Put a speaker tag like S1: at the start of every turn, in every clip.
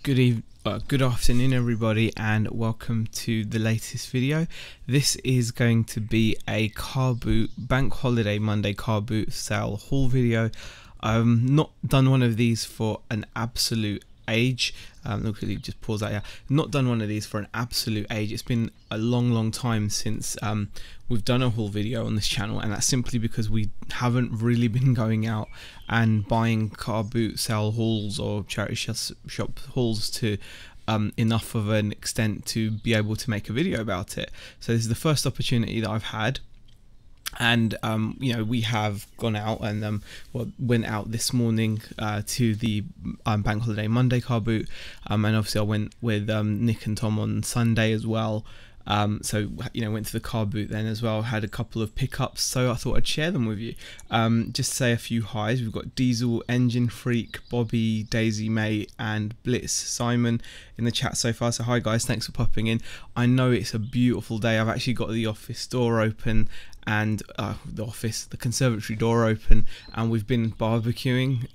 S1: Good afternoon everybody, and welcome to the latest video. This is going to be a car boot bank holiday Monday car boot sale haul video. I've not done one of these for an absolute age. Look, just pause that. Yeah, not done one of these for an absolute age. It's been a long time since we've done a haul video on this channel, and that's simply because we haven't really been going out and buying car boot sale hauls or charity shop hauls to enough of an extent to be able to make a video about it. So this is the first opportunity that I've had. And you know, we have gone out and went out this morning to the bank holiday Monday car boot, and obviously I went with Nick and Tom on Sunday as well. So you know, went to the car boot then as well. Had a couple of pickups, so I thought I'd share them with you. Just say a few highs. We've got Diesel, Engine Freak, Bobby, Daisy May, and Blitz Simon in the chat so far. So hi guys, thanks for popping in. I know it's a beautiful day. I've actually got the office door open and the conservatory door open, and we've been barbecuing.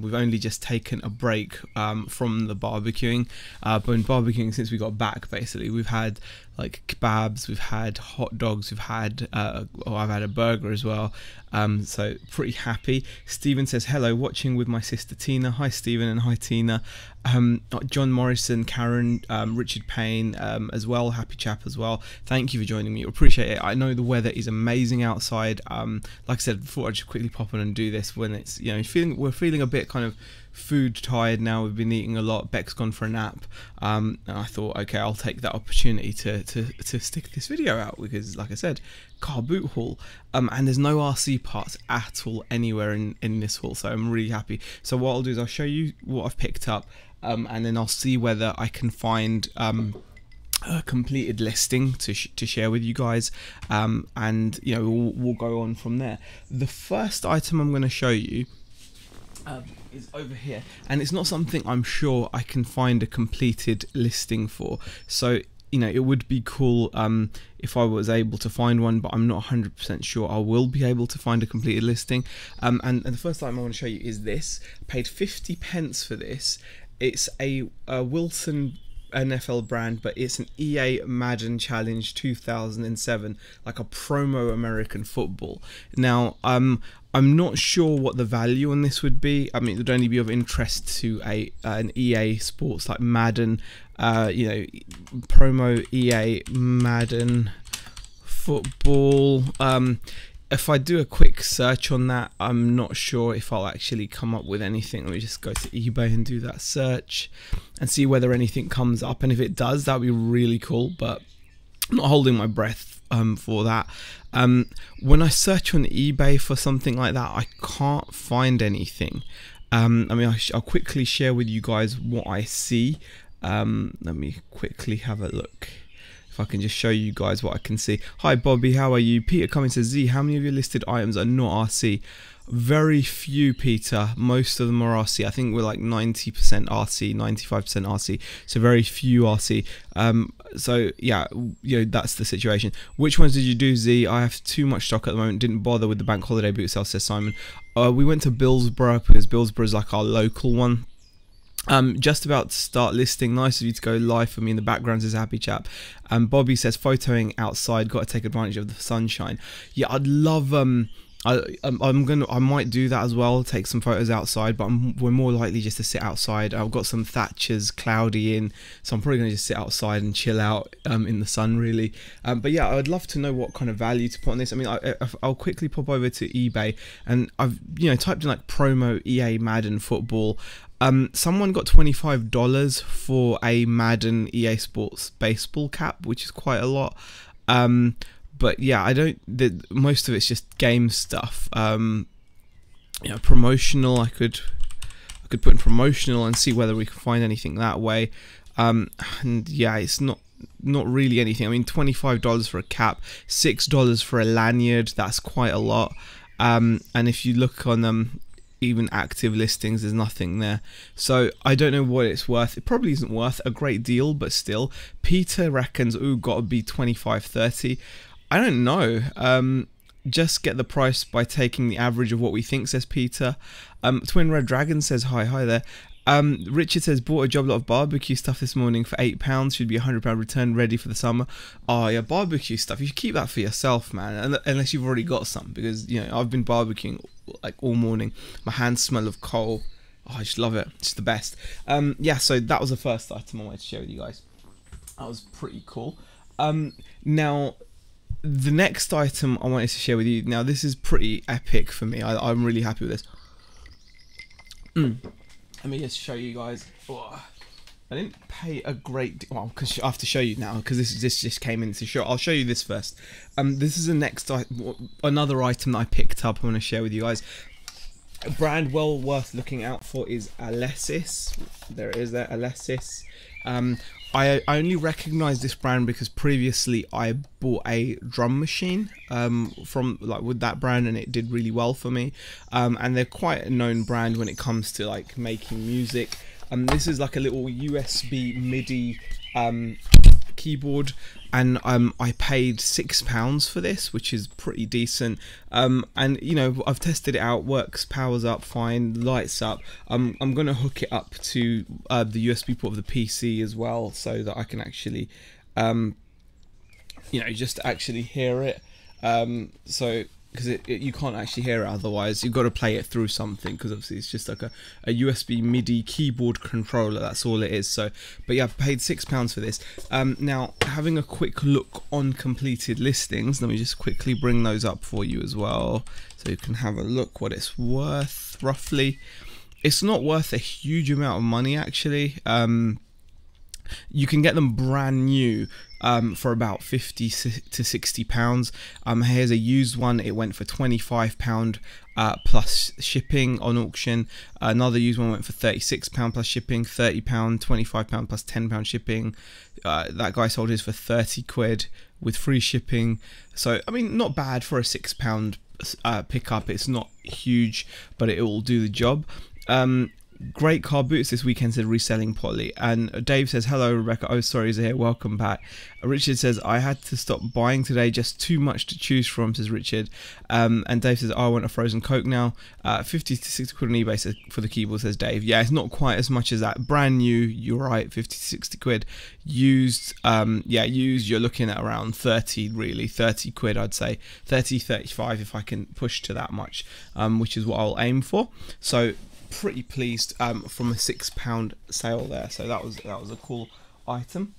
S1: We've only just taken a break from the barbecuing, but been barbecuing since we got back. Basically, we've had like kebabs, we've had hot dogs, we've had I've had a burger as well. So pretty happy. Stephen says hello, watching with my sister Tina. Hi Stephen, and hi Tina. John Morrison, Karen, Richard Payne as well, happy chap as well. Thank you for joining me, appreciate it. I know the weather is amazing outside. Like I said before, I'd just quickly pop on and do this when it's, you know, we're feeling a bit kind of food tired now. We've been eating a lot. Beck's gone for a nap, and I thought, okay, I'll take that opportunity to stick this video out because, like I said, car boot haul, and there's no RC parts at all anywhere in this haul, so I'm really happy. So what I'll do is I'll show you what I've picked up, and then I'll see whether I can find a completed listing to share with you guys, and you know, we'll go on from there. The first item I'm going to show you is over here, and it's not something I'm sure I can find a completed listing for. So you know, it would be cool if I was able to find one, but I'm not 100% sure I will be able to find a completed listing. And the first item I want to show you is this. I paid 50 pence for this. It's a Wilson NFL brand, but it's an EA Madden Challenge 2007, like a promo American football. Now I'm not sure what the value on this would be. I mean, it would only be of interest to an EA Sports like Madden, you know, promo EA Madden football. If I do a quick search on that, I'm not sure if I'll actually come up with anything. Let me just go to eBay and do that search and see whether anything comes up, and if it does, that would be really cool, but I'm not holding my breath for that. When I search on eBay for something like that, I can't find anything. I mean, I'll quickly share with you guys what I see. Let me quickly have a look. If I can just show you guys what I can see. Hi Bobby, how are you? Peter Cummings says, Z, how many of your listed items are not RC? Very few, Peter. Most of them are RC. I think we're like 90% RC, 95% RC. So very few RC. So yeah, you know, that's the situation. Which ones did you do, Z? I have too much stock at the moment. Didn't bother with the bank holiday boot sale, says Simon. We went to Billsborough because Billsborough is like our local one. Just about to start listing. Nice of you to go live for me in the background, says happy chap. Bobby says photoing outside, got to take advantage of the sunshine. Yeah, I'd love I might do that as well, take some photos outside, but we're more likely just to sit outside. I've got some Thatchers cloudy in, so I'm probably going to just sit outside and chill out in the sun really. But yeah, I'd love to know what kind of value to put on this. I mean, I'll quickly pop over to eBay, and I've, you know, typed in like promo EA Madden football. Someone got $25 for a Madden EA Sports baseball cap, which is quite a lot. But yeah, most of it's just game stuff. You know, promotional. I could put in promotional and see whether we can find anything that way. And yeah, it's not really anything. I mean, $25 for a cap, $6 for a lanyard. That's quite a lot. And if you look on even active listings, there's nothing there. So I don't know what it's worth. It probably isn't worth a great deal, but still. Peter reckons, ooh, gotta be 25, 30. I don't know. Just get the price by taking the average of what we think, says Peter. Twin Red Dragon says hi there. Richard says, bought a job lot of barbecue stuff this morning for £8. Should be £100 return, ready for the summer. Oh yeah, barbecue stuff. You should keep that for yourself, man. Unless you've already got some, because you know I've been barbecuing like all morning. My hands smell of coal. Oh, I just love it. It's the best. Yeah. So that was the first item I wanted to share with you guys. That was pretty cool. Now, the next item I wanted to share with you. Now, this is pretty epic for me. I'm really happy with this. Let me just show you guys. Oh, I didn't pay a great deal. Well, because I have to show you now, because this just came into show. I'll show you this first. This is the next another item that I picked up. I want to share with you guys. A brand well worth looking out for is Alesis. There it is, there, Alesis. I only recognise this brand because previously I bought a drum machine from with that brand, and it did really well for me. And they're quite a known brand when it comes to like making music. This is like a little USB MIDI keyboard, and I paid £6 for this, which is pretty decent. And you know, I've tested it out, works, powers up fine, lights up. I'm gonna hook it up to the USB port of the PC as well, so that I can actually you know, just actually hear it. So because you can't actually hear it otherwise, you've got to play it through something, because obviously it's just like a USB MIDI keyboard controller, that's all it is. So but yeah, I've paid £6 for this. Now, having a quick look on completed listings, let me just quickly bring those up for you as well, so you can have a look what it's worth roughly. It's not worth a huge amount of money actually. You can get them brand new for about £50 to £60. Here's a used one. It went for £25 plus shipping on auction. Another used one went for £36 plus shipping, £30, £25 plus £10 shipping. That guy sold his for 30 quid with free shipping. So I mean, not bad for a £6 pickup. It's not huge, but it will do the job. Great car boots this weekend, said Reselling Polly. And Dave says, hello Rebecca, oh sorry, is here, welcome back. Richard says, I had to stop buying today, just too much to choose from, says Richard. And Dave says, oh, I want a frozen Coke now. 50 to 60 quid on eBay says, for the keyboard, says Dave. Yeah, it's not quite as much as that. Brand new, you're right, 50 to 60 quid. Used, yeah, used, you're looking at around 30 really, 30 quid I'd say. 30, 35 if I can push to that much, which is what I'll aim for. So pretty pleased from a £6 sale there, so that was a cool item.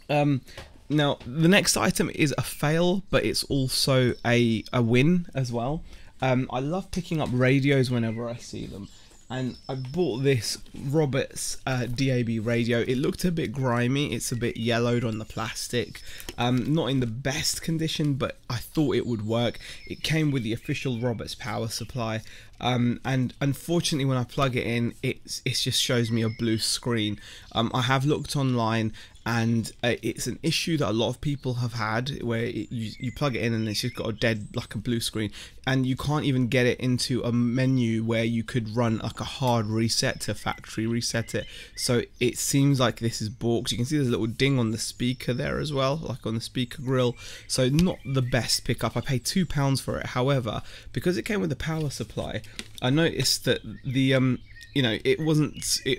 S1: Now the next item is a fail, but it's also a win as well. I love picking up radios whenever I see them, and I bought this Roberts DAB radio. It looked a bit grimy, it's a bit yellowed on the plastic, not in the best condition, but I thought it would work. It came with the official Roberts power supply, and unfortunately when I plug it in, it just shows me a blue screen. I have looked online, and it's an issue that a lot of people have had, where you plug it in and it's just got a dead, like a blue screen, and you can't even get it into a menu where you could run like a hard reset to factory reset it. So it seems like this is balked. You can see there's a little ding on the speaker there as well, like on the speaker grill. So not the best pickup. I paid £2 for it. However, because it came with the power supply, I noticed that the you know,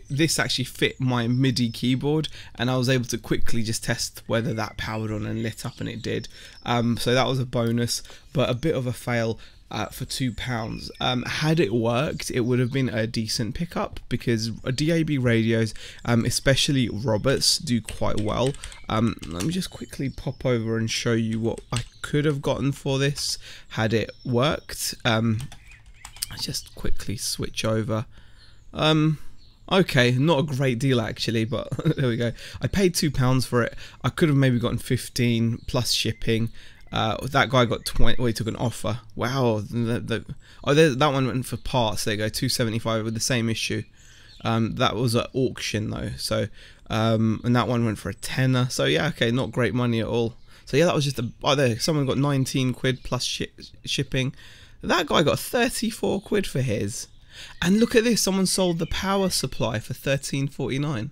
S1: this actually fit my MIDI keyboard, and I was able to quickly just test whether that powered on and lit up, and it did. So that was a bonus, but a bit of a fail for £2. Had it worked, it would have been a decent pickup, because DAB radios, especially Roberts, do quite well. Let me just quickly pop over and show you what I could have gotten for this had it worked. I just quickly switch over. Okay, not a great deal actually, but there we go. I paid £2 for it. I could have maybe gotten 15 plus shipping. That guy got 20. Well, he took an offer. Wow. That one went for parts. There you go, 275 with the same issue. That was at auction though. So, and that one went for a tenner. So yeah, okay, not great money at all. So yeah, that was just a. Oh, there, someone got 19 quid plus shipping. That guy got 34 quid for his. And look at this, someone sold the power supply for £13.49.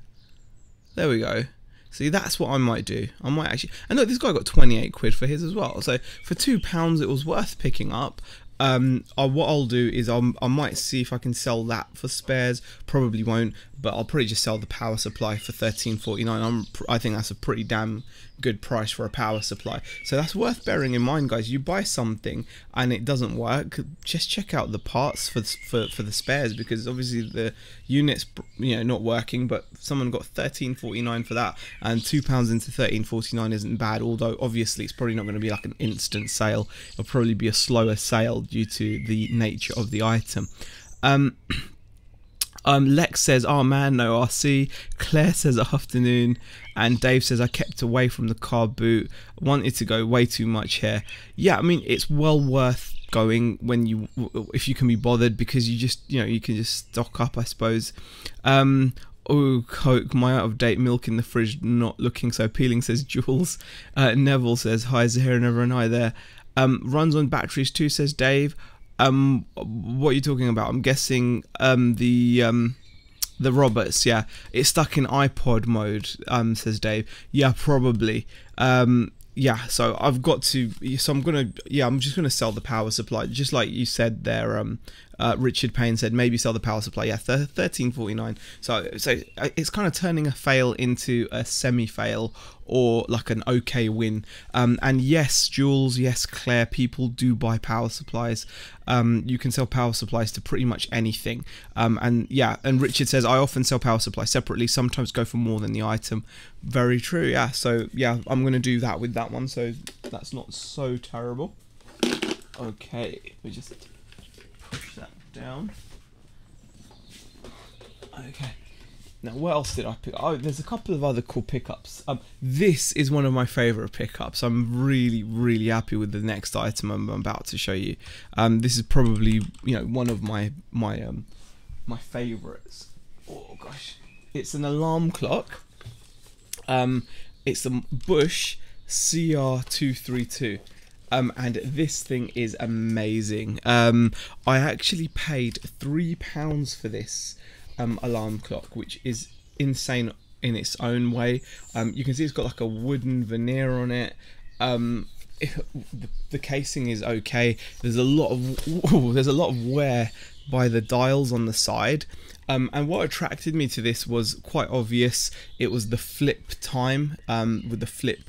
S1: There we go. See, that's what I might do. I might actually, and look, this guy got 28 quid for his as well. So for £2 it was worth picking up. What I'll do is I might see if I can sell that for spares. Probably won't, but I'll probably just sell the power supply for $13.49. I think that's a pretty damn good price for a power supply. So that's worth bearing in mind, guys. You buy something and it doesn't work, just check out the parts for the spares, because obviously the unit's, you know, not working, but someone got $13.49 for that, and £2 into $13.49 isn't bad. Although obviously it's probably not going to be like an instant sale. It'll probably be a slower sale due to the nature of the item. Lex says, oh man, no RC. Claire says, afternoon. And Dave says, I kept away from the car boot. Wanted to go way too much here. Yeah, I mean, it's well worth going if you can be bothered, because you just, you know, you can just stock up, I suppose. Oh, Coke, my out-of-date milk in the fridge not looking so appealing, says Jules. Neville says, hi Zahir and everyone, hi there. Runs on batteries too, says Dave. What are you talking about? I'm guessing the Roberts, yeah. It's stuck in iPod mode, says Dave. Yeah, probably. Yeah, so I've got to, so I'm just gonna sell the power supply, just like you said there. Richard Payne said maybe sell the power supply. Yeah, $13.49. So it's kind of turning a fail into a semi-fail, or like an okay win. And yes, Jules, yes, Claire, people do buy power supplies. You can sell power supplies to pretty much anything. And yeah, and Richard says, I often sell power supplies separately, sometimes go for more than the item. Very true, yeah. So yeah, I'm going to do that with that one, so that's not so terrible. Okay, we just push that down. Okay. Now, what else did I pick? Oh, there's a couple of other cool pickups. This is one of my favourite pickups. I'm really, really happy with the next item I'm about to show you. This is probably, you know, one of my favourites. Oh gosh, it's an alarm clock. It's a Bosch CR232. And this thing is amazing. I actually paid £3 for this alarm clock, which is insane in its own way. You can see it's got like a wooden veneer on it. The casing is okay. There's a lot of wear by the dials on the side. And what attracted me to this was quite obvious. It was the flip time with the flip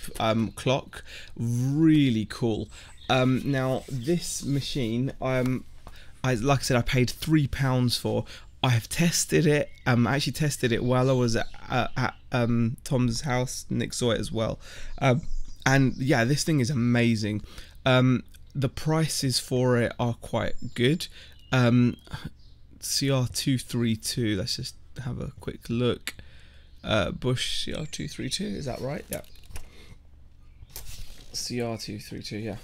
S1: clock. Really cool. Now this machine, like I said, I paid £3 for. I have tested it. I actually tested it while I was at Tom's house. Nick saw it as well. And yeah, this thing is amazing. The prices for it are quite good. CR232, let's just have a quick look. Bosch CR232, is that right? Yeah. CR232, yeah.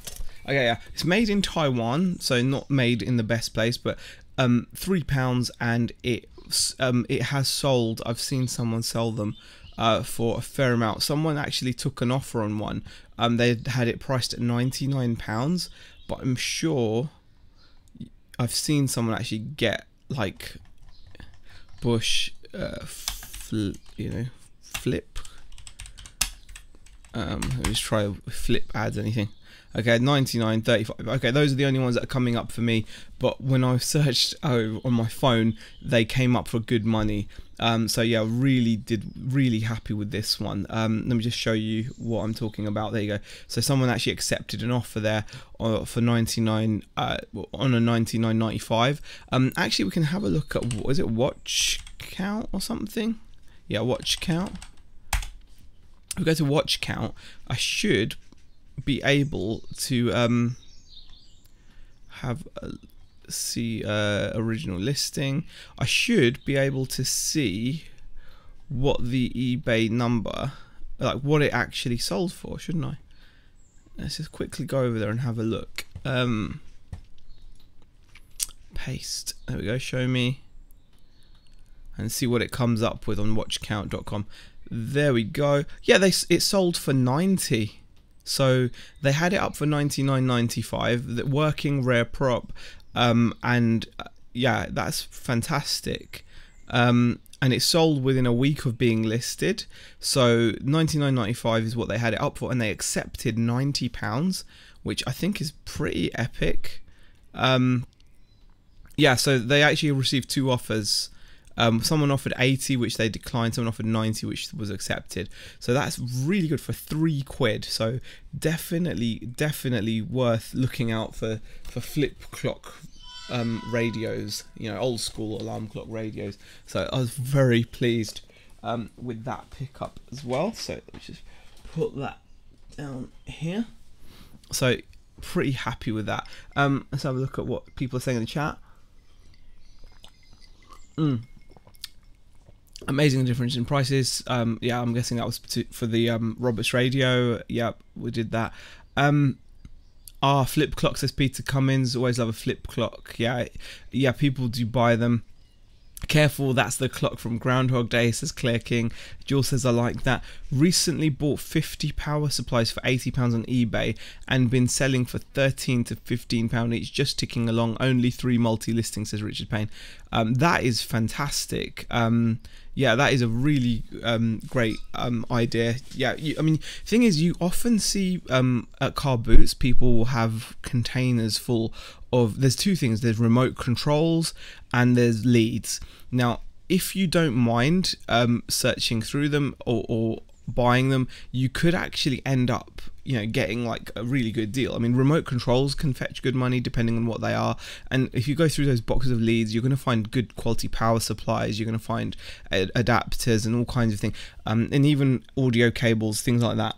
S1: Okay, yeah. It's made in Taiwan, so not made in the best place, but £3, and it has sold. I've seen someone sell them for a fair amount. Someone actually took an offer on one. They had it priced at £99, but I'm sure I've seen someone actually get like Bosch flip. Let me just try flip ads anything. Okay, 99, 35. Okay, those are the only ones that are coming up for me. But when I searched on my phone, they came up for good money. So yeah, really happy with this one. Let me just show you what I'm talking about. There you go. So someone actually accepted an offer there for 99 on a 99.95. Actually, we can have a look at, what is it, watch count or something? Yeah, watch count. If we go to watch count, I should be able to see original listing. I should be able to see what the eBay number, like what it actually sold for, shouldn't I? Let's just quickly go over there and have a look. Paste, there we go, show me, and see what it comes up with on watchcount.com. There we go. Yeah, it sold for 90. So they had it up for 99.95, the working rare prop, and yeah, that's fantastic. And it sold within a week of being listed. So 99.95 is what they had it up for, and they accepted £90, which I think is pretty epic. Yeah, so they actually received 2 offers. Someone offered 80, which they declined. Someone offered 90, which was accepted. So that's really good for £3. So definitely worth looking out for flip clock radios, you know, old school alarm clock radios. So I was very pleased with that pickup as well. So let's just put that down here. So pretty happy with that. Let's have a look at what people are saying in the chat. Amazing difference in prices. Yeah, I'm guessing that was for the Roberts radio. Yeah, we did that. Flip clock, says Peter Cummins. Always love a flip clock. Yeah, people do buy them. Careful, that's the clock from Groundhog Day, says Claire King. Jules says I like that. Recently bought 50 power supplies for £80 on eBay and been selling for £13 to £15 each, just ticking along. Only 3 multi-listings, says Richard Payne. That is fantastic. Yeah, that is a really great idea. Yeah, I mean, thing is, you often see at car boots, people will have containers full of, there's 2 things, there's remote controls and there's leads. Now, if you don't mind searching through them or buying them, you could actually end up, you know, getting like a really good deal. I mean, remote controls can fetch good money depending on what they are, and if you go through those boxes of leads, you're going to find good quality power supplies, you're going to find adapters and all kinds of things, and even audio cables, things like that.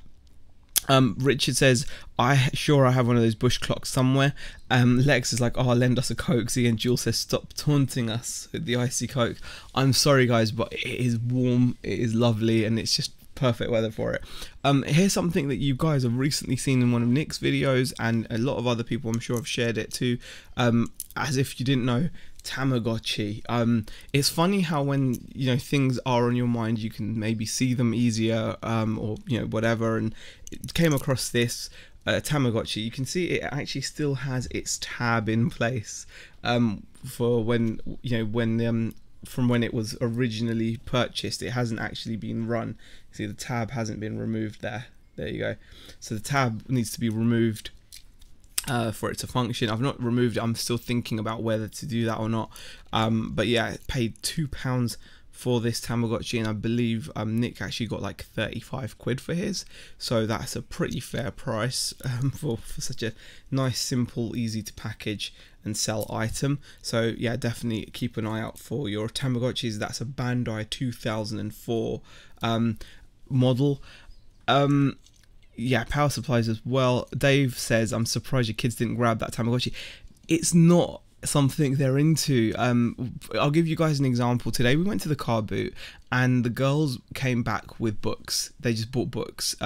S1: Richard says, I have one of those bush clocks somewhere. Lex is like, oh, lend us a Coke. And Jules says, stop taunting us with the icy Coke. I'm sorry guys, but it is warm, it is lovely, and it's just perfect weather for it. Here's something that you guys have recently seen in one of Nick's videos, and a lot of other people I'm sure have shared it too. As if you didn't know, Tamagotchi. It's funny how when, you know, things are on your mind, you can maybe see them easier, or, you know, whatever. And it came across this Tamagotchi. You can see it actually still has its tab in place for when, you know, from when it was originally purchased. It hasn't actually been run. See, the tab hasn't been removed there. There you go. So the tab needs to be removed for it to function. I've not removed it. I'm still thinking about whether to do that or not. But yeah, I paid £2 for this Tamagotchi, and I believe Nick actually got like 35 quid for his. So that's a pretty fair price for such a nice, simple, easy to package and sell item. So yeah, definitely keep an eye out for your Tamagotchis. That's a Bandai 2004 model. Yeah, power supplies as well. Dave says, I'm surprised your kids didn't grab that Tamagotchi. It's not something they're into. I'll give you guys an example. Today we went to the car boot and the girls came back with books. They just bought books.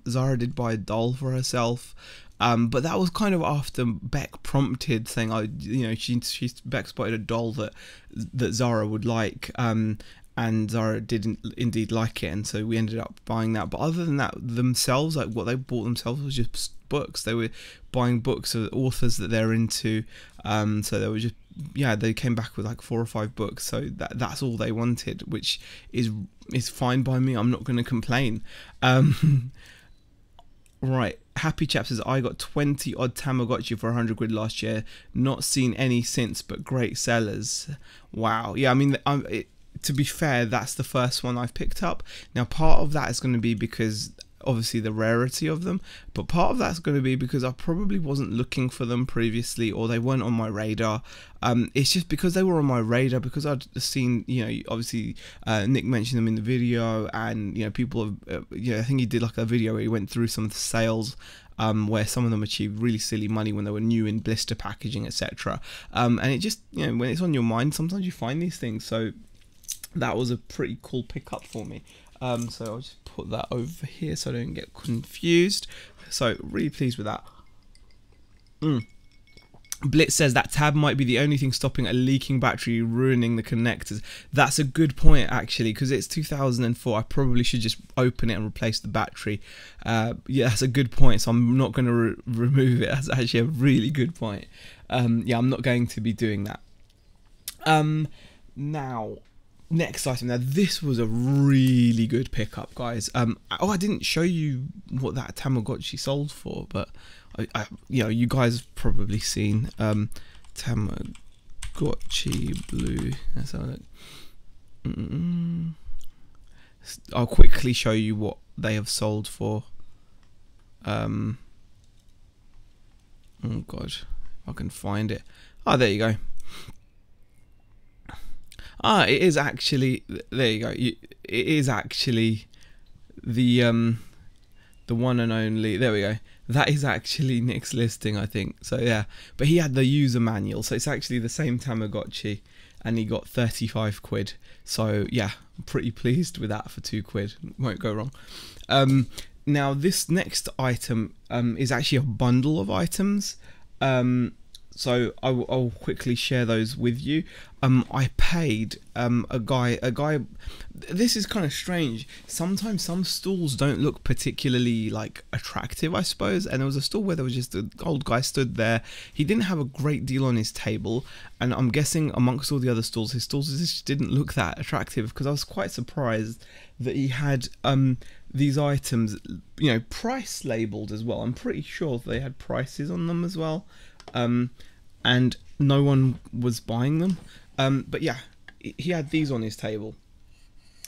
S1: Zara did buy a doll for herself, but that was kind of after Beck prompted, saying, "Oh, you know, Beck spotted a doll that Zara would like." And Zara did indeed like it, and so we ended up buying that. But other than that, themselves, like what they bought themselves was just books. They were buying books of authors that they're into. So they were just, yeah, they came back with like 4 or 5 books. So that's all they wanted, which is fine by me. I'm not going to complain. Right, Happy Chap says, I got 20 odd Tamagotchi for 100 quid last year. Not seen any since, but great sellers. Wow. Yeah, I mean, to be fair, that's the first one I've picked up. Now, part of that is going to be because obviously the rarity of them, but part of that's going to be because I probably wasn't looking for them previously, or they weren't on my radar. It's just because they were on my radar, because I'd seen, you know, obviously Nick mentioned them in the video, and, you know, people have, you know, I think he did like a video where he went through some of the sales, where some of them achieved really silly money when they were new in blister packaging, etc. And it just, you know, when it's on your mind, sometimes you find these things. So that was a pretty cool pickup for me. So I'll just put that over here so I don't get confused. So really pleased with that. Blitz says that tab might be the only thing stopping a leaking battery, ruining the connectors. That's a good point, actually, because it's 2004. I probably should just open it and replace the battery. Yeah, that's a good point. So I'm not going to remove it. That's actually a really good point. Yeah, I'm not going to be doing that. Now, next item. Now, this was a really good pickup, guys. Oh, I didn't show you what that Tamagotchi sold for, but you know, you guys have probably seen. Tamagotchi blue. Let's have a look. I'll quickly show you what they have sold for. Oh god, if I can find it. Oh, there you go. Ah, it is actually, there you go. It is actually the one and only. There we go. That is actually Nick's listing, I think. So yeah, but he had the user manual, so it's actually the same Tamagotchi, and he got 35 quid. So yeah, I'm pretty pleased with that for 2 quid. Won't go wrong. Now this next item is actually a bundle of items. So I'll quickly share those with you. I paid a guy. This is kind of strange. Sometimes some stalls don't look particularly like attractive, I suppose. And there was a stall where there was just an old guy stood there. He didn't have a great deal on his table, and I'm guessing amongst all the other stalls, his stalls just didn't look that attractive, because I was quite surprised that he had these items, you know, price labeled as well. I'm pretty sure they had prices on them as well. And no one was buying them. But yeah, he had these on his table.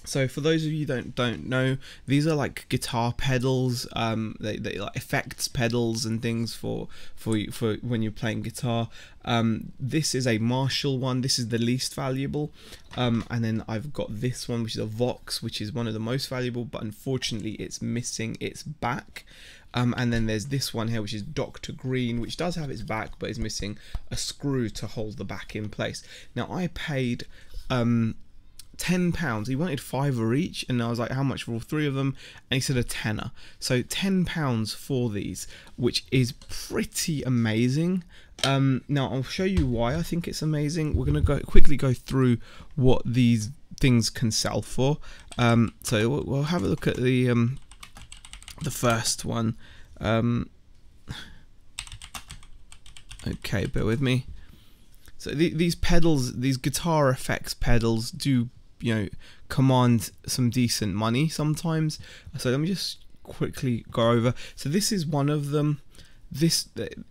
S1: So for those of you who don't know, these are like guitar pedals. They like effects pedals and things for when you're playing guitar. This is a Marshall one. This is the least valuable. And then I've got this one, which is a Vox, which is one of the most valuable, but unfortunately it's missing its back. And then there's this one here, which is Dr. Green, which does have its back, but is missing a screw to hold the back in place. Now I paid £10. He wanted £5 each, and I was like, how much for all 3 of them? And he said a tenner. So £10 for these, which is pretty amazing. Now I'll show you why I think it's amazing. We're gonna quickly go through what these things can sell for. So we'll have a look at the first one. Okay, bear with me. So these pedals, these guitar effects pedals, do, you know, command some decent money sometimes. So let me just quickly go over. So this is one of them. There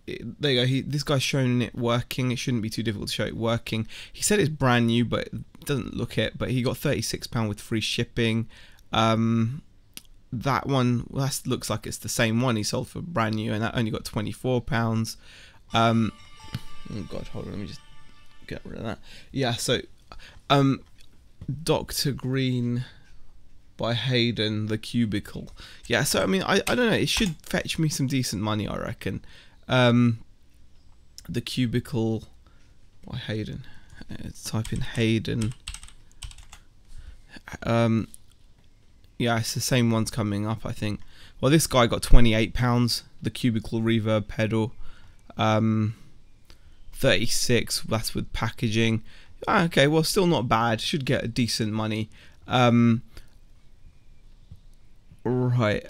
S1: you go. This guy's showing it working. It shouldn't be too difficult to show it working. He said it's brand new, but it doesn't look it. But he got £36 with free shipping. That one, well, that looks like it's the same one he sold for brand new, and that only got £24. Oh god, hold on, let me just get rid of that. Yeah, so Dr. Green by Hayden, the Cubicle. Yeah, so I mean, I don't know, it should fetch me some decent money, I reckon. The Cubicle by Hayden. Let's type in Hayden. Yeah, it's the same one's coming up, I think. Well, this guy got £28, the Cubicle reverb pedal. 36, that's with packaging. Okay, well, still not bad. Should get a decent money. Right.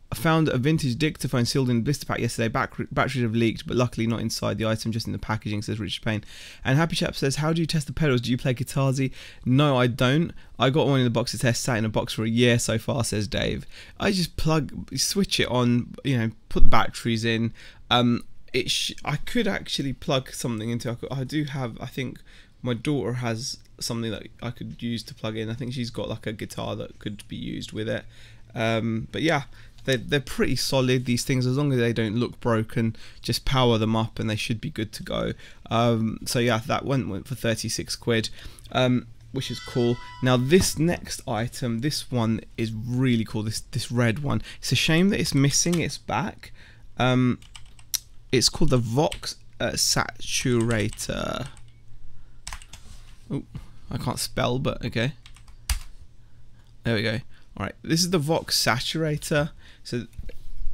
S1: I found a vintage dictaphone sealed in a blister pack yesterday. Batteries have leaked, but luckily not inside the item, just in the packaging, says Richard Payne. And Happy Chap says, how do you test the pedals? Do you play Guitarzy? No, I don't. I got one in the box to test, sat in a box for a year so far, says Dave. I just switch it on, you know, put the batteries in. I could actually plug something into. I do have, I think my daughter has something that I could use to plug in. I think she's got like a guitar that could be used with it. But yeah, they're pretty solid, these things. As long as they don't look broken, just power them up and they should be good to go. So yeah, that went for 36 quid, which is cool. Now this next item, this one is really cool, this red one. It's a shame that it's missing its back. It's called the Vox Saturator. Oh, I can't spell, but okay. There we go. Alright, this is the Vox Saturator. So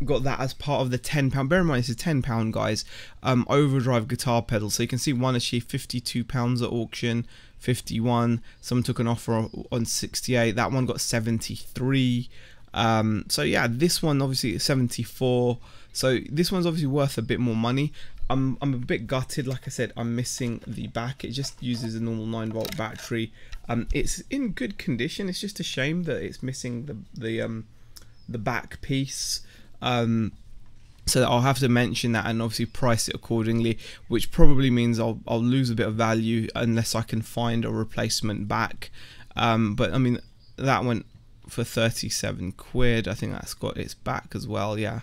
S1: got that as part of the £10. Bear in mind, this is £10, guys. Overdrive guitar pedal. So you can see one achieved £52 at auction, 51. Someone took an offer on 68. That one got 73. So yeah, this one obviously is 74. So this one's obviously worth a bit more money. I'm a bit gutted, like I said, I'm missing the back. It just uses a normal 9-volt battery. It's in good condition. It's just a shame that it's missing the back piece. So I'll have to mention that and obviously price it accordingly, which probably means I'll lose a bit of value unless I can find a replacement back. But I mean, that went for 37 quid. I think that's got its back as well. Yeah,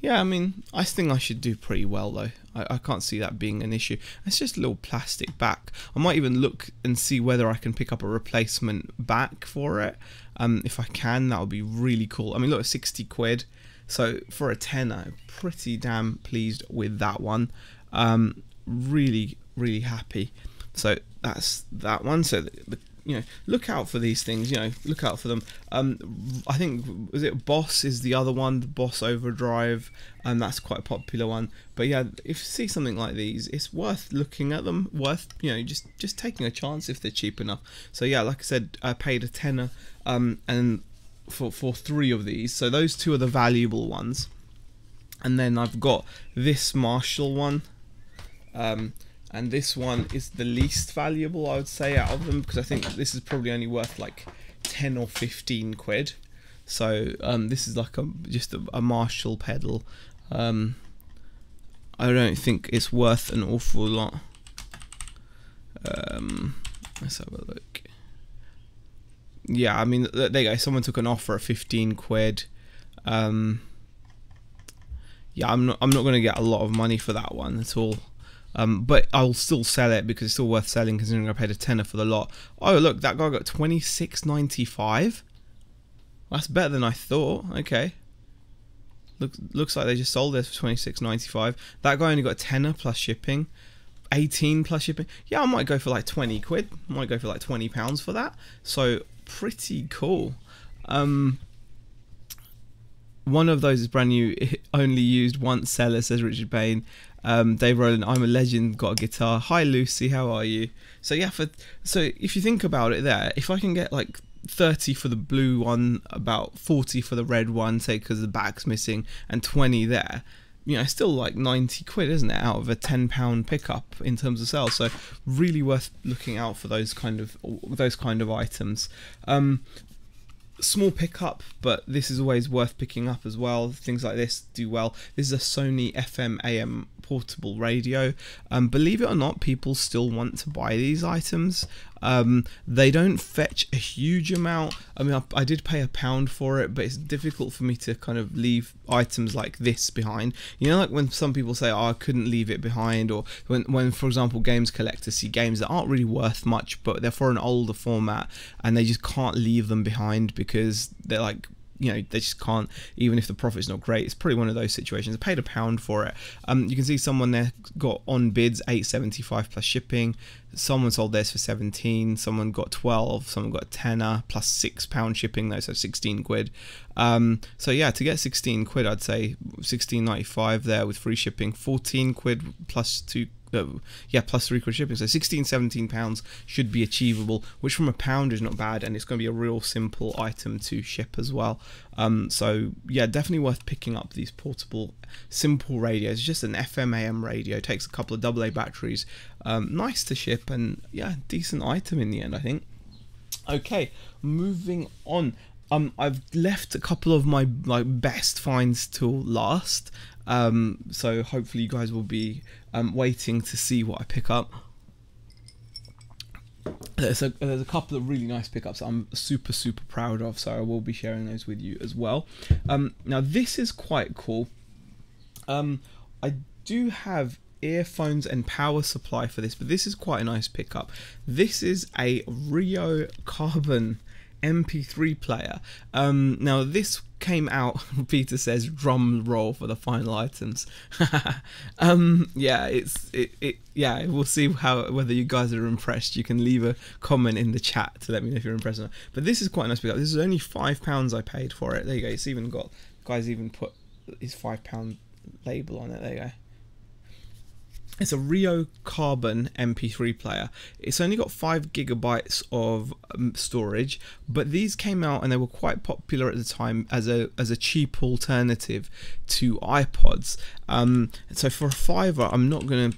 S1: I mean, I think I should do pretty well though. I can't see that being an issue. It's just a little plastic back. I might even look and see whether I can pick up a replacement back for it. If I can, that would be really cool. I mean, look, 60 quid. So for a tenner, pretty damn pleased with that one. Really happy. So that's that one. So you know, look out for these things. You know, look out for them. I think, was it Boss is the other one, the Boss Overdrive, and that's quite a popular one. But yeah, if you see something like these, it's worth looking at them. Worth, you know, just taking a chance if they're cheap enough. So yeah, like I said, I paid a tenner, and for 3 of these. So those 2 are the valuable ones, and then I've got this Marshall one, and this one is the least valuable, I would say, out of them, because I think this is probably only worth like 10 or 15 quid. So this is like just a Marshall pedal. I don't think it's worth an awful lot. Let's have a look. Yeah, I mean, there you go. Someone took an offer at 15 quid. Yeah, I'm not going to get a lot of money for that one at all. But I'll still sell it because it's still worth selling considering I paid a tenner for the lot. Oh look, that guy got 26.95. That's better than I thought. Okay. Looks like they just sold this for 26.95. That guy only got a tenner plus shipping. 18 plus shipping. Yeah, I might go for like 20 quid. I might go for like £20 for that. So pretty cool. One of those is brand new, only used once seller, says Richard Payne. Dave Rowland, I'm a legend, got a guitar. Hi Lucy, how are you? So yeah, so if you think about it there, if I can get like 30 for the blue one, about 40 for the red one, say because the back's missing, and 20 there, you know, it's still like 90 quid, isn't it, out of a £10 pickup in terms of sales. So really worth looking out for those kind of items. Small pickup, but this is always worth picking up as well. Things like this do well. This is a Sony FM AM portable radio. Believe it or not, people still want to buy these items. They don't fetch a huge amount. I mean, I did pay £1 for it, but it's difficult for me to kind of leave items like this behind. You know, like when some people say, oh, I couldn't leave it behind, or when for example, games collectors see games that aren't really worth much, but they're for an older format, and they just can't leave them behind because they're like, you know, they just can't, even if the profit's not great. It's probably one of those situations. I paid £1 for it. You can see someone there got on bids £8.75 plus shipping. Someone sold theirs for 17. Someone got 12. Someone got a tenner plus £6 shipping though, so 16 quid. So yeah, to get 16 quid, I'd say 16.95 there with free shipping. 14 quid plus 2. Plus 3 quid shipping, so 17 pounds should be achievable, which from £1 is not bad, and it's going to be a real simple item to ship as well. So yeah, definitely worth picking up these portable simple radios. It's just an FM AM radio, takes a couple of AA batteries, nice to ship, and yeah, decent item in the end, I think. Okay, moving on. I've left a couple of my best finds till last. So hopefully you guys will be waiting to see what I pick up. There's a couple of really nice pickups that I'm super proud of, so I will be sharing those with you as well. Now this is quite cool. I do have earphones and power supply for this, but this is quite a nice pickup. This is a Rio Carbon MP3 player. Now this came out, Peter says, drum roll for the final items. Yeah, yeah, we'll see whether you guys are impressed. You can leave a comment in the chat to let me know if you're impressed or not. But this is quite a nice pickup. This is only £5 I paid for it. There you go. It's even got, guys even put his £5 label on it. There you go. It's a Rio Carbon MP3 player. It's only got 5 GB of storage, but these came out and they were quite popular at the time as a cheap alternative to iPods. So for a £5, I'm not gonna,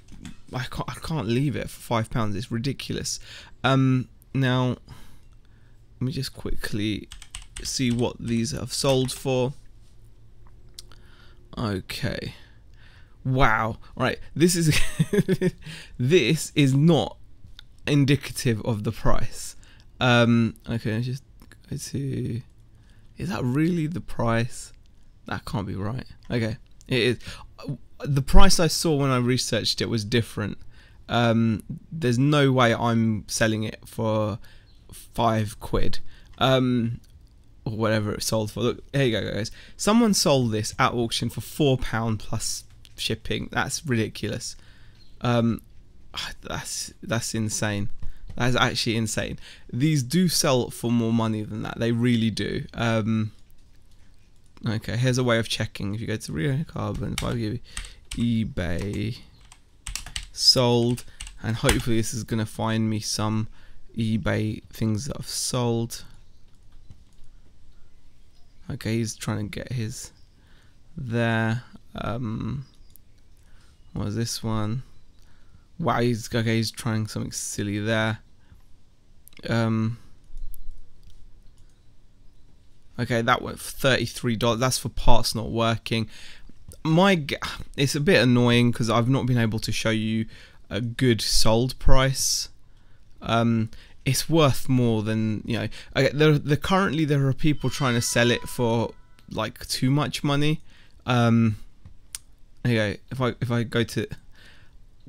S1: I can't leave it for £5. It's ridiculous. Now let me just quickly see what these have sold for. Okay. Wow. Right. This is this is not indicative of the price. Okay, let's just go to. Is that really the price? That can't be right. Okay, it is. The price I saw when I researched it was different. There's no way I'm selling it for £5, or whatever it sold for. Look, here you go, guys. Someone sold this at auction for £4 plus shipping. That's ridiculous. That's insane. That is actually insane. These do sell for more money than that. They really do. Okay, here's a way of checking. If you go to Rio Carbon, if I give you eBay sold, and hopefully this is gonna find me some eBay things that I've sold. Okay, he's trying to get his there. What was this one? Wow, he's trying something silly there. Okay, that went for $33. That's for parts not working. It's a bit annoying because I've not been able to show you a good sold price. It's worth more than, you know. Okay, currently there are people trying to sell it for like too much money. Okay, if I go to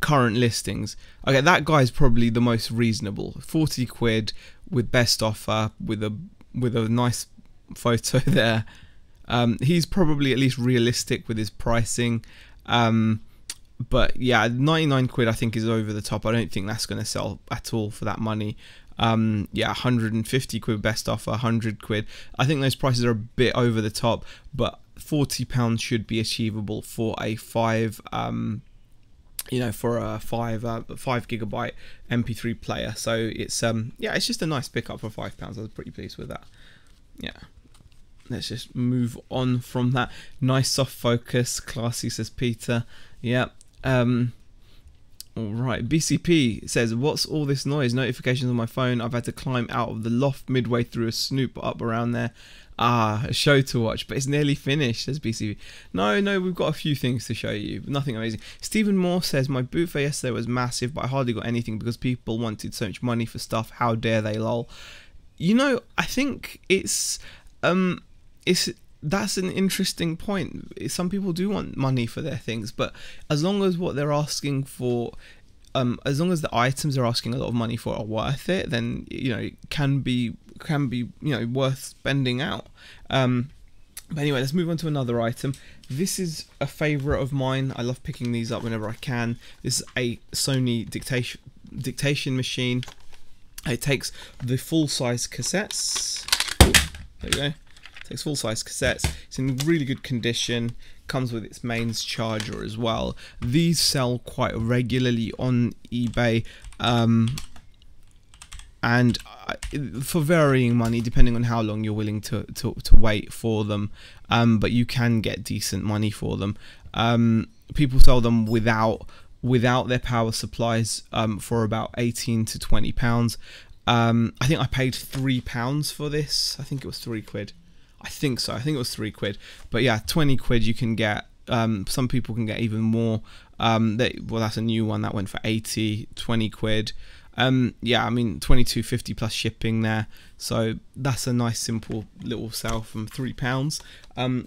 S1: current listings, okay, that guy's probably the most reasonable. 40 quid with best offer with a nice photo there. He's probably at least realistic with his pricing. But yeah, 99 quid I think is over the top. I don't think that's going to sell at all for that money. Yeah, 150 quid best offer, 100 quid. I think those prices are a bit over the top, but £40 should be achievable for a 5 GB MP3 player. So it's yeah, it's just a nice pickup for £5. I was pretty pleased with that. Yeah, let's just move on from that. Nice soft focus, classy, says Peter. Yeah. Alright, BCP says, what's all this noise? Notifications on my phone. I've had to climb out of the loft midway through a snoop up around there. Ah, a show to watch, but it's nearly finished, says BCP. No, we've got a few things to show you, but nothing amazing. Stephen Moore says, my boot fair yesterday was massive, but I hardly got anything because people wanted so much money for stuff. How dare they, lol. You know, I think that's an interesting point. Some people do want money for their things, but as long as what they're asking for, as long as the items they're asking a lot of money for are worth it, then, you know, it can be you know, worth spending out. But anyway, let's move on to another item. This is a favorite of mine. I love picking these up whenever I can. This is a Sony dictation machine. It takes the full-size cassettes. There we go. Takes full-size cassettes. It's in really good condition. Comes with its mains charger as well. These sell quite regularly on eBay, and for varying money depending on how long you're willing to wait for them. But you can get decent money for them. People sell them without their power supplies for about £18 to £20. I think I paid £3 for this. I think it was £3. I think so. I think it was £3. But yeah, 20 quid you can get. Some people can get even more. Well, that's a new one that went for 80, 20 quid. Yeah, I mean 22.50 plus shipping there. So that's a nice simple little sale from £3.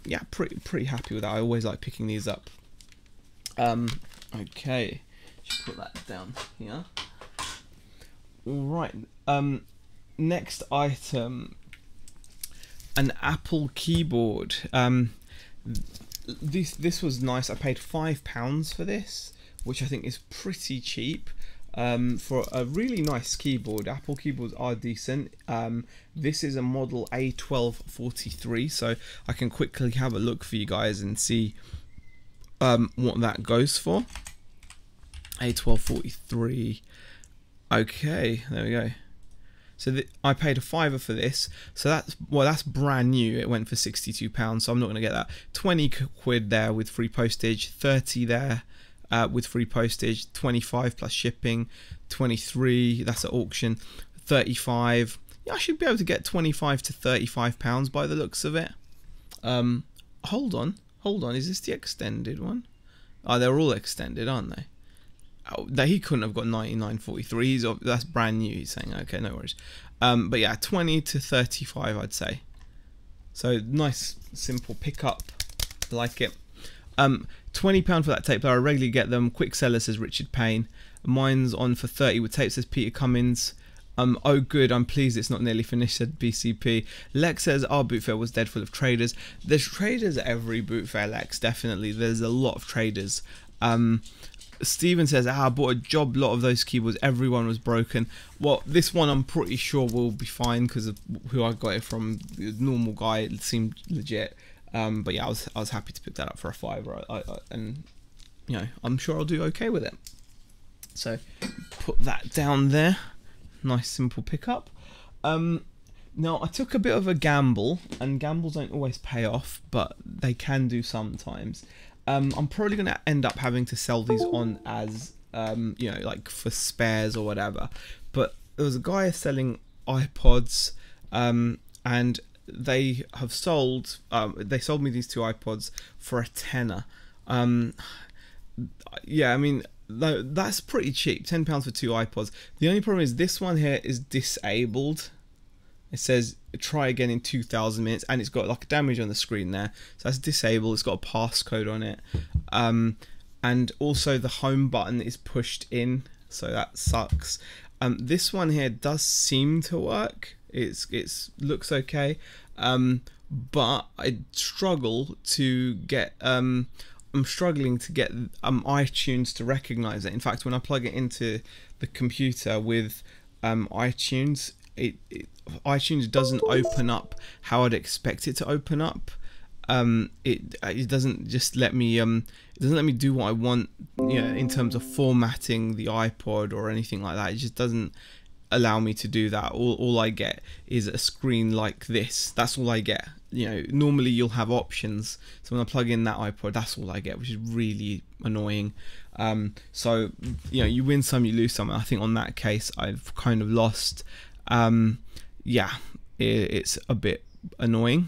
S1: Yeah, pretty happy with that. I always like picking these up. Okay, just put that down here. All right. Next item. An Apple keyboard. This was nice. I paid £5 for this, which I think is pretty cheap for a really nice keyboard. Apple keyboards are decent. This is a model A1243, so I can quickly have a look for you guys and see what that goes for. A1243. Okay, there we go. So I paid £5 for this. So that's brand new. It went for £62. So I'm not going to get that. 20 quid there with free postage. 30 there with free postage. 25 plus shipping. 23. That's at auction. 35. Yeah, I should be able to get £25 to £35 by the looks of it. Hold on. Hold on, is this the extended one? Oh, they're all extended, aren't they? Oh, he couldn't have got 9943. That's brand new. He's saying, okay, no worries. But yeah, 20 to 35, I'd say. So nice, simple pickup. Like it. £20 for that tape player. I regularly get them. Quick seller, says Richard Payne. Mine's on for 30 with tape, says Peter Cummins. Oh good, I'm pleased it's not nearly finished, said BCP. Lex says our boot fair was dead full of traders. There's traders at every boot fair, Lex, definitely. There's a lot of traders. Steven says, I bought a job lot of those keyboards, everyone was broken. Well, this one I'm pretty sure will be fine because of who I got it from. The normal guy, it seemed legit. But yeah, I was happy to pick that up for a £5, and you know, I'm sure I'll do okay with it. So put that down there. Nice simple pickup. Now I took a bit of a gamble, and gambles don't always pay off, but they can do sometimes. I'm probably going to end up having to sell these on as you know, like for spares or whatever. But there was a guy selling iPods, and they have sold. They sold me these two iPods for a tenner. Yeah, I mean, that's pretty cheap. £10 for two iPods. The only problem is this one here is disabled. It says try again in 2000 minutes, and it's got like a damage on the screen there, so that's disabled. It's got a passcode on it, and also the home button is pushed in, so that sucks. This one here does seem to work. It's looks okay, but I struggle to get I'm struggling to get iTunes to recognize it. In fact, when I plug it into the computer with iTunes, iTunes doesn't open up how I'd expect it to open up. It doesn't just let me it doesn't let me do what I want, you know, in terms of formatting the iPod or anything like that. It just doesn't allow me to do that. All I get is a screen like this. That's all I get. You know, normally you'll have options, so when I plug in that iPod, that's all I get, which is really annoying. So you know, you win some, you lose some. I think on that case I've kind of lost. Yeah, it's a bit annoying.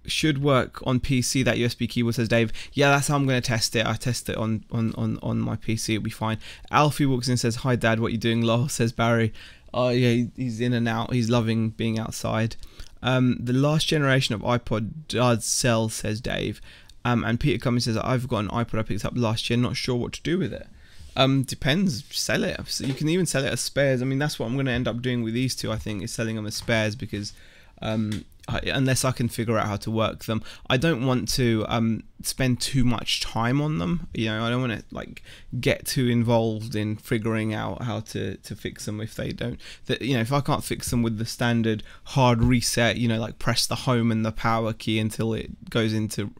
S1: Should work on PC, that USB keyboard, says Dave. Yeah, that's how I'm going to test it. I test it on my PC, it'll be fine. Alfie walks in and says, hi dad, what you doing, lol, says Barry. Oh yeah, he's in and out, he's loving being outside. The last generation of iPod does sell, says Dave. And Peter Cummins says, I've got an iPod I picked up last year, not sure what to do with it. Depends, sell it. So you can even sell it as spares. I mean, that's what I'm going to end up doing with these two, I think, is selling them as spares, because unless I can figure out how to work them, I don't want to spend too much time on them. You know, I don't want to like get too involved in figuring out how to fix them if they don't. You know, if I can't fix them with the standard hard reset, you know, like press the home and the power key until it goes into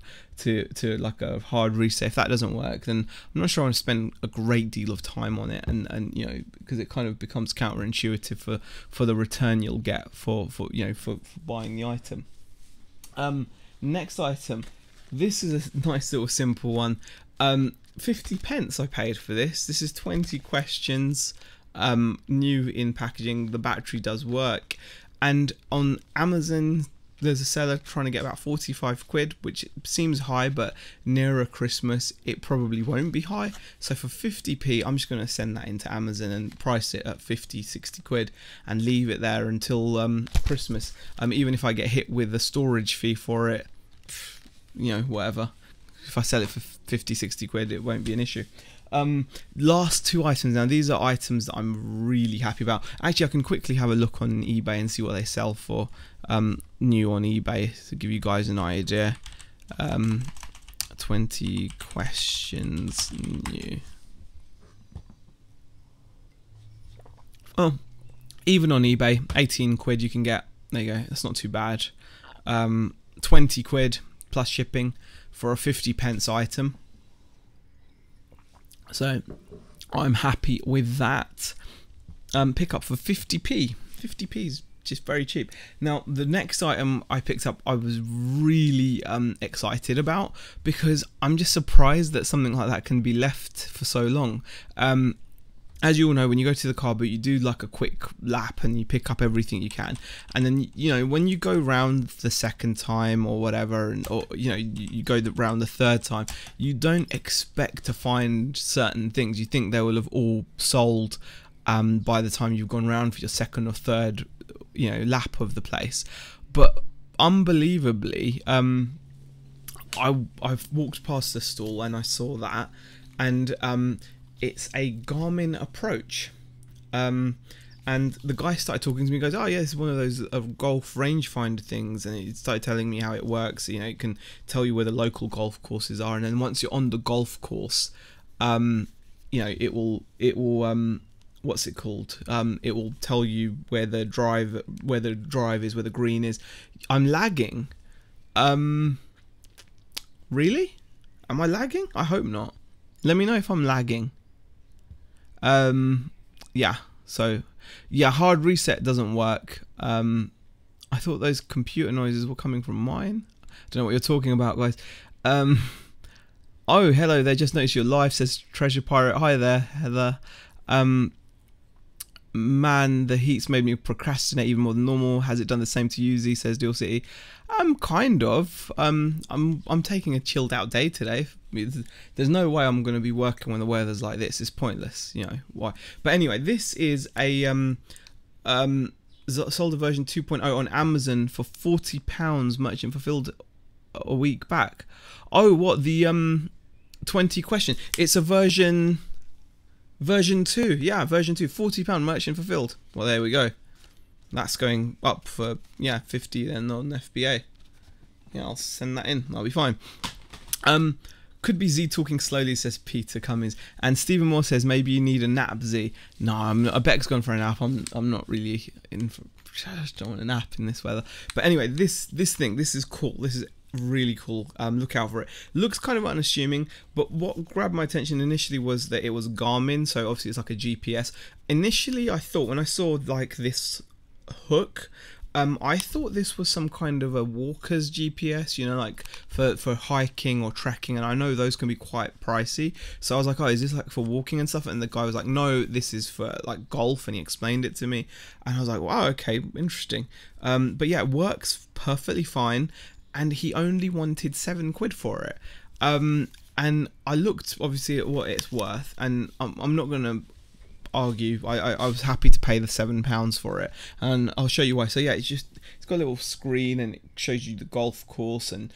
S1: like a hard reset, if that doesn't work, then I'm not sure I want to spend a great deal of time on it, and you know, because it kind of becomes counterintuitive for the return you'll get for you know, for buying the item. Next item, this is a nice little simple one. 50p I paid for this. This is 20 questions, new in packaging. The battery does work, and on Amazon there's a seller trying to get about 45 quid, which seems high, but nearer Christmas it probably won't be high. So for 50p, I'm just going to send that into Amazon and price it at 50-60 quid and leave it there until Christmas. Even if I get hit with a storage fee for it, you know, whatever. If I sell it for 50-60 quid, it won't be an issue. Last two items. Now these are items that I'm really happy about. Actually, I can quickly have a look on eBay and see what they sell for new on eBay to give you guys an idea. 20 questions new. Oh, even on eBay, 18 quid you can get. There you go, that's not too bad. 20 quid plus shipping for a 50p item. So I'm happy with that. Pick up for 50p. 50p is just very cheap. Now the next item I picked up, I was really excited about, because I'm just surprised that something like that can be left for so long. as you all know, when you go to the car boot, you do like a quick lap and you pick up everything you can. And then, you know, when you go round the second time or whatever, or, you know, you go round the third time, you don't expect to find certain things. You think they will have all sold by the time you've gone round for your second or third, you know, lap of the place. But unbelievably, I've walked past the stall and I saw that, and it's a Garmin Approach, and the guy started talking to me. He goes, "Oh yeah, this is one of those golf rangefinder things," and he started telling me how it works. You know, it can tell you where the local golf courses are, and then once you're on the golf course, you know, it will what's it called? It will tell you where the drive is, where the green is. I'm lagging. Really? Am I lagging? I hope not. Let me know if I'm lagging. Yeah, so yeah, hard reset doesn't work. I thought those computer noises were coming from mine. I don't know what you're talking about, guys. Oh, hello there, just noticed you're live, says Treasure Pirate. Hi there, Heather. Man, the heat's made me procrastinate even more than normal. Has it done the same to you, Z, says Deal City? Kind of. I'm taking a chilled out day today. There's no way I'm going to be working when the weather's like this. It's pointless, you know why. But anyway, this is a sold a version 2.0 on Amazon for £40, merchant fulfilled a week back. Oh, what, the 20 question? It's a version 2, yeah, version 2, £40 merchant fulfilled. Well, there we go. That's going up for, yeah, 50 then on FBA. Yeah, I'll send that in. I'll be fine. Could be Z talking slowly, says Peter Cummings. And Stephen Moore says maybe you need a nap, Z. No, I Beck's gone for a nap. I'm not really in for. I just don't want a nap in this weather. But anyway, this thing, this is cool. This is really cool. Look out for it. Looks kind of unassuming, but what grabbed my attention initially was that it was Garmin, so obviously it's like a GPS. Initially, I thought when I saw like this hook, I thought this was some kind of a walker's GPS, you know, like for hiking or trekking, and I know those can be quite pricey. So I was like, oh, is this like for walking and stuff? And the guy was like, no, this is for like golf, and he explained it to me, and I was like, wow, okay, interesting. But yeah, it works perfectly fine, and he only wanted £7 for it. And I looked obviously at what it's worth, and I'm not gonna argue. I was happy to pay the £7 for it, and I'll show you why. So yeah, it's got a little screen and it shows you the golf course and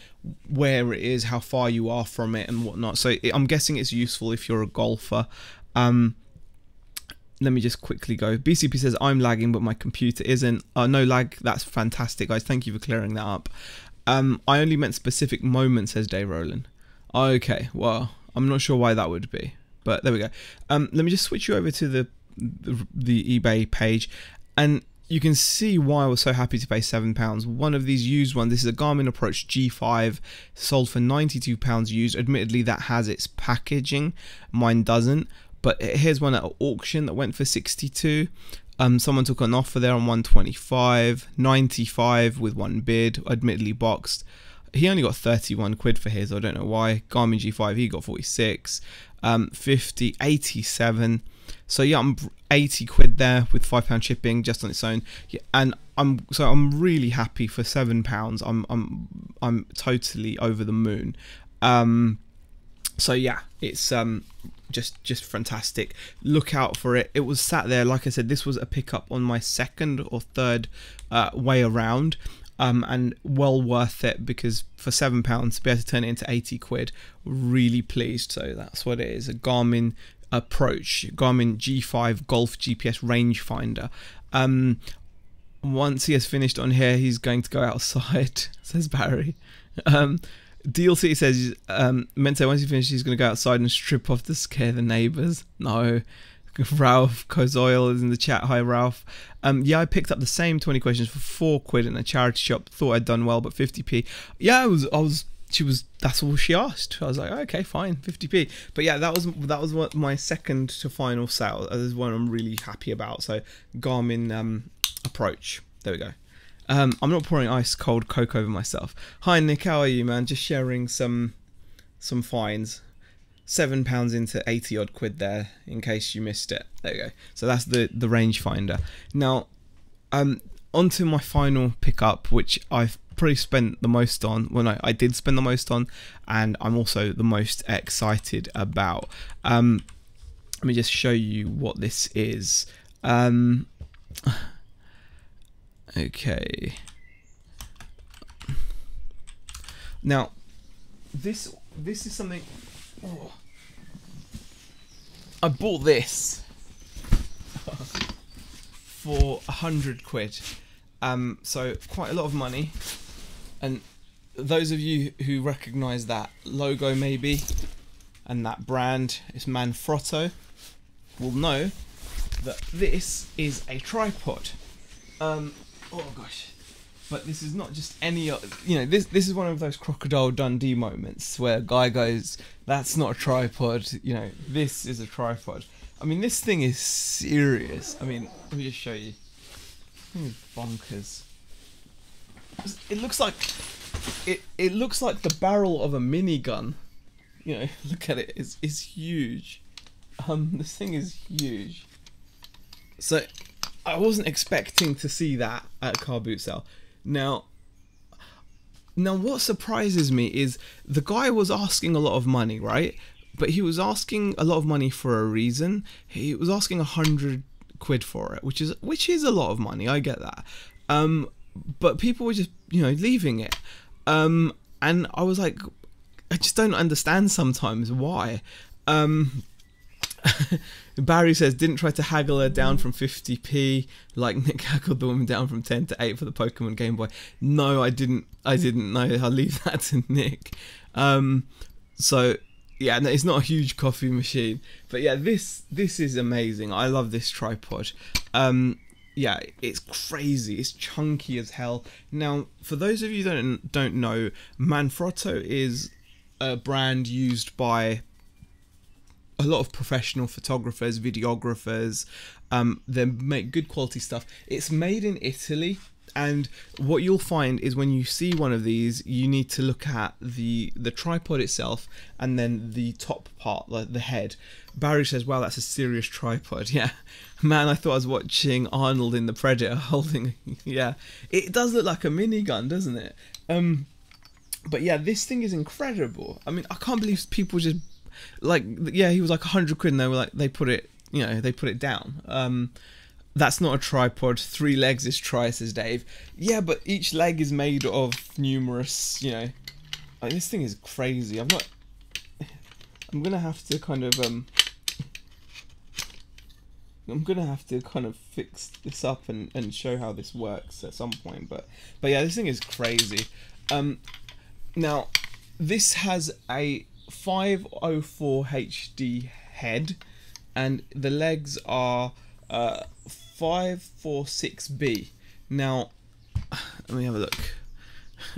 S1: where it is, how far you are from it and whatnot. So I'm guessing it's useful if you're a golfer. Let me just quickly go. BCP says I'm lagging but my computer isn't. No lag. That's fantastic, guys. Thank you for clearing that up. I only meant specific moments, says Dave Rowland. Okay, well, I'm not sure why that would be, but there we go. Let me just switch you over to the eBay page, and you can see why I was so happy to pay £7. One of these used ones, this is a Garmin Approach G5, sold for £92 used. Admittedly, that has its packaging. Mine doesn't, but here's one at auction that went for 62. Someone took an offer there on 125, 95 with one bid, admittedly boxed. He only got £31 for his, I don't know why. Garmin G5, he got 46, 50, 87. So yeah, I'm £80 there with £5 shipping just on its own. Yeah, and I'm really happy for £7. I'm totally over the moon. So yeah, it's just fantastic. Look out for it. It was sat there, like I said, this was a pickup on my second or third way around. And well worth it, because for £7 to be able to turn it into £80, really pleased. So that's what it is, a Garmin Approach, Garmin G5 Golf GPS rangefinder. Once he has finished on here, he's going to go outside, says Barry. DLC says, Mente, once he finishes, he's going to go outside and strip off to scare the neighbours. No. Ralph Kozoil is in the chat. Hi, Ralph. Yeah, I picked up the same 20 questions for £4 in a charity shop. Thought I'd done well, but 50p. Yeah, that's all she asked. I was like, okay, fine, 50p. But yeah, that was what my second to final sale. This is one I'm really happy about. So Garmin Approach. There we go. I'm not pouring ice cold Coke over myself. Hi Nick, how are you, man? Just sharing some finds. £7 into 80 odd quid there, in case you missed it. There you go. So that's the rangefinder. Now, onto my final pickup, which I've probably spent the most on. Well, no, I did spend the most on, and I'm also the most excited about. Let me just show you what this is. Okay. Now, this is something. Oh, I bought this for 100 quid. So quite a lot of money. And those of you who recognise that logo maybe, and that brand, it's Manfrotto, will know that this is a tripod. Oh gosh. But this is not just any, you know, this is one of those Crocodile Dundee moments where a guy goes, that's not a tripod, you know, this is a tripod. I mean, this thing is serious. I mean, let me just show you. This thing is bonkers. It looks like, it looks like the barrel of a minigun. You know, look at it, it's huge. This thing is huge. So, I wasn't expecting to see that at a car boot sale. Now what surprises me is the guy was asking a lot of money, right? But he was asking a lot of money for a reason. He was asking 100 quid for it, which is a lot of money. I get that. But people were just, you know, leaving it. And I was like, I just don't understand sometimes why. Barry says, didn't try to haggle her down from 50p like Nick haggled the woman down from 10 to 8 for the Pokemon Game Boy. No, I didn't know. I'll leave that to Nick. So yeah, no, it's not a huge coffee machine, but yeah, this is amazing. I love this tripod. Yeah, it's crazy. It's chunky as hell. Now, for those of you that don't know, Manfrotto is a brand used by a lot of professional photographers, videographers. They make good quality stuff. It's made in Italy, and what you'll find is when you see one of these, you need to look at the tripod itself and then the top part, like the head. Barry says, wow, that's a serious tripod. Yeah, man, I thought I was watching Arnold in The Predator holding, yeah, it does look like a minigun, doesn't it? But yeah, this thing is incredible. I mean, I can't believe people just, like, yeah, he was like 100 quid and they were like, they put it, you know, they put it down. That's not a tripod. 3 legs is tri, says Dave. Yeah, but each leg is made of numerous, you know, like, this thing is crazy. I'm gonna have to kind of fix this up and show how this works at some point, but yeah, this thing is crazy. Now this has a 504 HD head, and the legs are 546B. Now, let me have a look.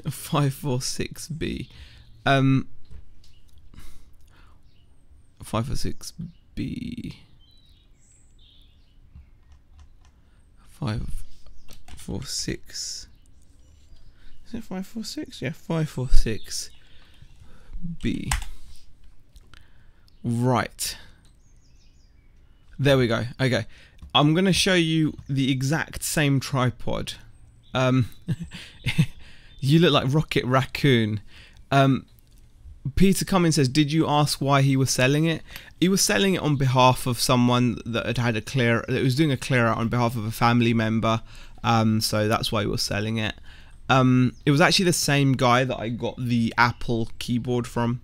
S1: 546B. 546B. 546. Is it 546? Yeah, 546B. Right. There we go. Okay. I'm going to show you the exact same tripod. You look like Rocket Raccoon. Peter Cummins says, did you ask why he was selling it? He was selling it on behalf of someone that had a clear, that was doing a clear out on behalf of a family member. So that's why he was selling it. It was actually the same guy that I got the Apple keyboard from.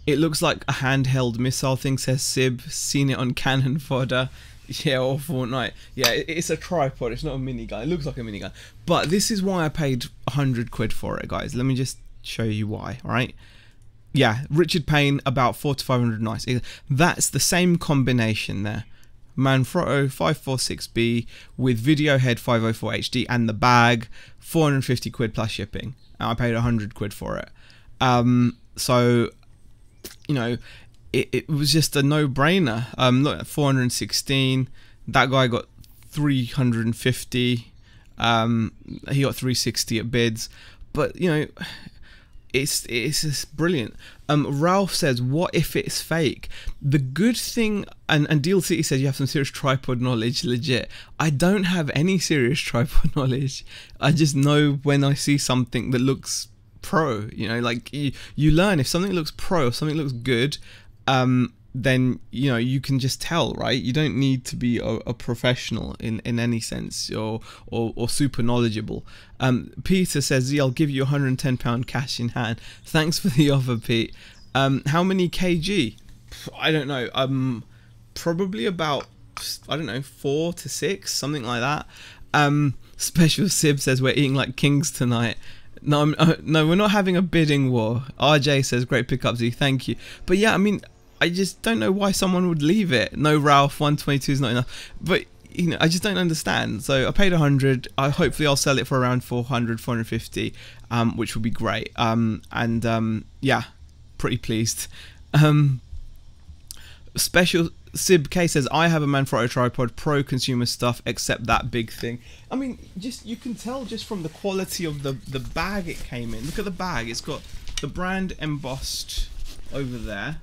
S1: It looks like a handheld missile thing, says Sib. Seen it on Cannon Fodder. Yeah, or Fortnite. Yeah, it's a tripod. It's not a minigun. It looks like a minigun. But this is why I paid 100 quid for it, guys. Let me just show you why, alright? Yeah, Richard Payne, about 400 to 500 nice. That's the same combination there. Manfrotto 546B with video head 504 HD and the bag, 450 quid plus shipping. And I paid 100 quid for it. So, you know, it was just a no-brainer. Look at 416. That guy got 350. He got 360 at bids. But, you know, it's just brilliant. Ralph says, what if it's fake? The good thing, and Deal City says you have some serious tripod knowledge. Legit, I don't have any serious tripod knowledge. I just know when I see something that looks pro, you know, like you learn if something looks pro, if something looks good, then you know you can just tell, right? You don't need to be a professional in any sense, or super knowledgeable. Peter says, Z, I'll give you £110 cash in hand. Thanks for the offer, Pete. How many kg? I don't know. Probably about, I don't know, 4 to 6, something like that. Special Sib says we're eating like kings tonight. No, no, we're not having a bidding war. RJ says great pickup, Z. Thank you. But yeah, I mean, I just don't know why someone would leave it. No, Ralph, 122 is not enough. But you know, I just don't understand. So I paid 100. Hopefully I'll sell it for around 400, 450, which would be great. Yeah, pretty pleased. Special Sib K says, I have a Manfrotto tripod, pro consumer stuff, except that big thing. I mean, just you can tell just from the quality of the bag it came in. Look at the bag. It's got the brand embossed over there.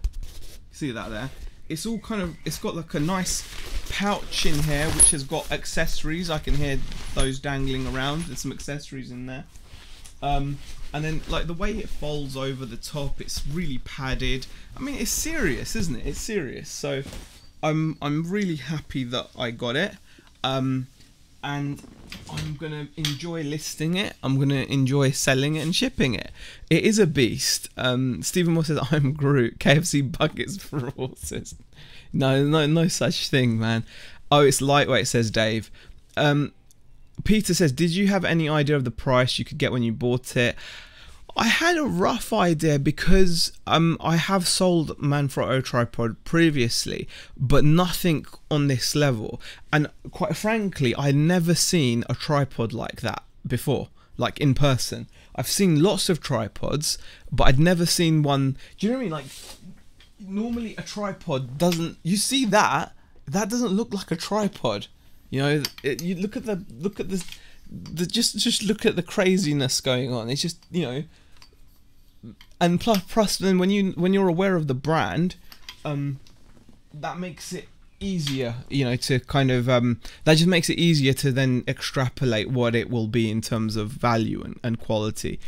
S1: See that there? It's all kind of, it's got like a nice pouch in here which has got accessories. I can hear those dangling around. There's some accessories in there. And then like the way it folds over the top, it's really padded. I mean, it's serious, isn't it? It's serious. So I'm really happy that I got it. And I'm gonna enjoy listing it. I'm gonna enjoy selling it and shipping it. It is a beast. Stephen Moore says, I'm Groot. KFC buckets for horses. No such thing, man. Oh, it's lightweight, says Dave. Peter says, did you have any idea of the price you could get when you bought it? I had a rough idea because I have sold Manfrotto tripod previously, but nothing on this level. And quite frankly, I'd never seen a tripod like that before, like in person. I've seen lots of tripods, but I'd never seen one. Do you know what I mean? Like, normally a tripod doesn't. You see that? That doesn't look like a tripod. You know, you look at this. Just look at the craziness going on. It's just, you know. And plus then when you're aware of the brand, that makes it easier, you know, to kind of that just makes it easier to then extrapolate what it will be in terms of value and quality.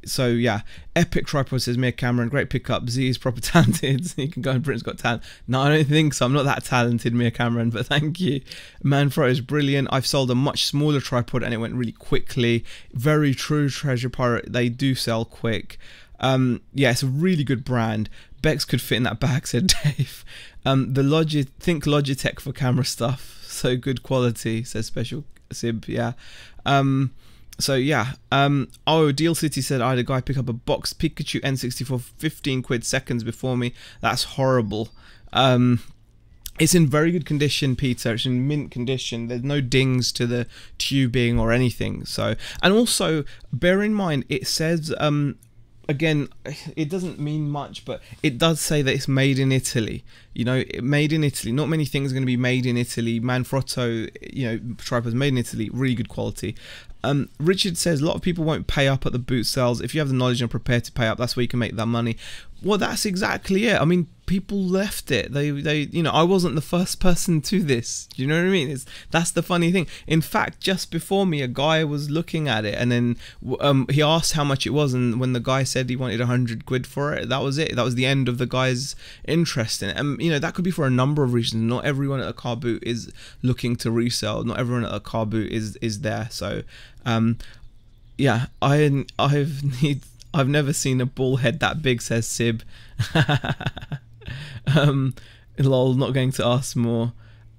S1: So yeah, Epic Tripod says, Mia Cameron, great pickup. Z is proper talented. You can go in Britain's Got Talent. No, I don't think so. I'm not that talented, Mia Cameron, but thank you. Manfrotto is brilliant. I've sold a much smaller tripod and it went really quickly. Very true, Treasure Pirate. They do sell quick. Yeah, it's a really good brand. Bex could fit in that bag, said Dave. Think Logitech for camera stuff. So good quality, says Special Sib. Yeah. So yeah. Oh, Deal City said, I had a guy pick up a box Pikachu N64 15 quid seconds before me. That's horrible. It's in very good condition, Peter. It's in mint condition. There's no dings to the tubing or anything. So, and also bear in mind, it says again, it doesn't mean much, but it does say that it's made in Italy. You know, made in Italy. Not many things are going to be made in Italy. Manfrotto, you know, tripods made in Italy, really good quality. Richard says, a lot of people won't pay up at the boot sales. If you have the knowledge and are prepared to pay up, that's where you can make that money. Well, that's exactly it. I mean, people left it. They, you know, I wasn't the first person to this. Do you know what I mean? That's the funny thing. In fact, just before me, a guy was looking at it, and then he asked how much it was, and when the guy said he wanted 100 quid for it, that was it. That was the end of the guy's interest in it. And you know, that could be for a number of reasons. Not everyone at a car boot is looking to resell. Not everyone at a car boot is there. So, yeah, I've never seen a bull head that big, says Sib. Lol, not going to ask more.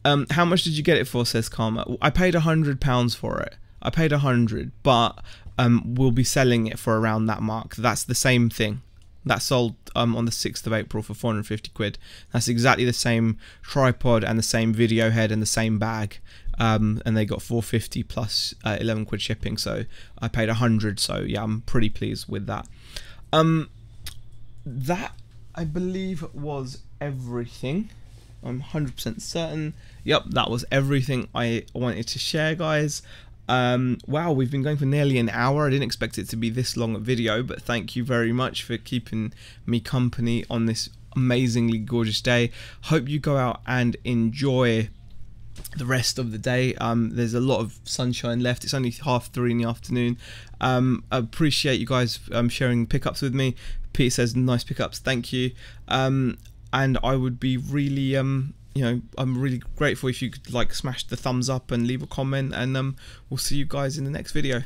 S1: How much did you get it for, says Karma? I paid £100 for it. I paid 100, but we'll be selling it for around that mark. That's the same thing. That sold on the 6th of April for 450 quid. That's exactly the same tripod and the same video head and the same bag. And they got 450 plus 11 quid shipping, so I paid 100. So yeah, I'm pretty pleased with that. That I believe was everything. I'm 100% certain. Yep, that was everything I wanted to share, guys. Wow, we've been going for nearly an hour. I didn't expect it to be this long a video, but thank you very much for keeping me company on this amazingly gorgeous day. Hope you go out and enjoy the rest of the day. There's a lot of sunshine left. It's only 3:30 in the afternoon. I appreciate you guys sharing pickups with me. Peter says nice pickups, thank you. And I would be really I'm really grateful if you could like smash the thumbs up and leave a comment, and we'll see you guys in the next video.